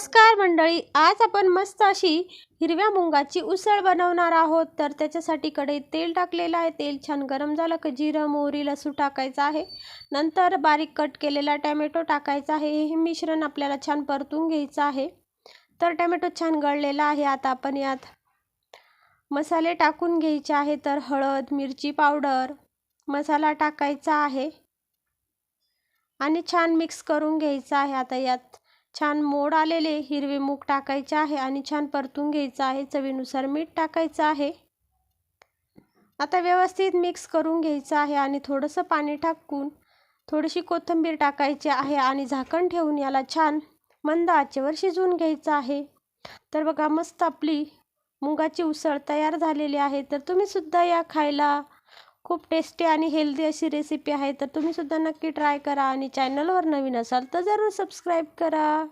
नमस्कार मंडळी, आज आपण मस्त अशी हिरव्या मुंगाची उसळ बनवणार आहोत। तर त्याच्यासाठी कढईत तेल टाकलेलं आहे। तेल छान गरम झालं की जिरं, मोहरी, लसूण टाकायचं आहे। नंतर बारीक कट केलेला टोमॅटो टाकायचा आहे। हे मिश्रण आपल्याला छान परतून घ्यायचं आहे। तर टोमॅटो छान गळलेला आहे। आता आपण यात मसाले टाकून घ्यायचे आहे। तर हळद, मिरची पावडर, मसाला टाकायचा आहे आणि छान मिक्स करून घ्यायचं आहे। आता यात छान मोड आलेले हिरवे मूग टाकायचे आहे आणि छान परतून घ्यायचं आहे। चवीनुसार मीठ टाकायचं आहे। आता व्यवस्थित मिक्स करून घ्यायचं आहे आणि थोडंसं पाणी टाकून थोडीशी कोथिंबीर टाकायची आहे आणि झाकण ठेवून याला छान मंद आचेवर शिजवून घ्यायचं आहे। तर बघा, मस्त आपली मुगाची उसळ तयार झालेली आहे। तर तुम्ही सुद्धा या खायला खूप टेस्टी आणि हेल्दी अशी रेसिपी आहे। तर तुम्ही सुद्धा नक्की ट्राय करा आणि चॅनलवर नवीन असाल तर जरूर सबस्क्राईब करा।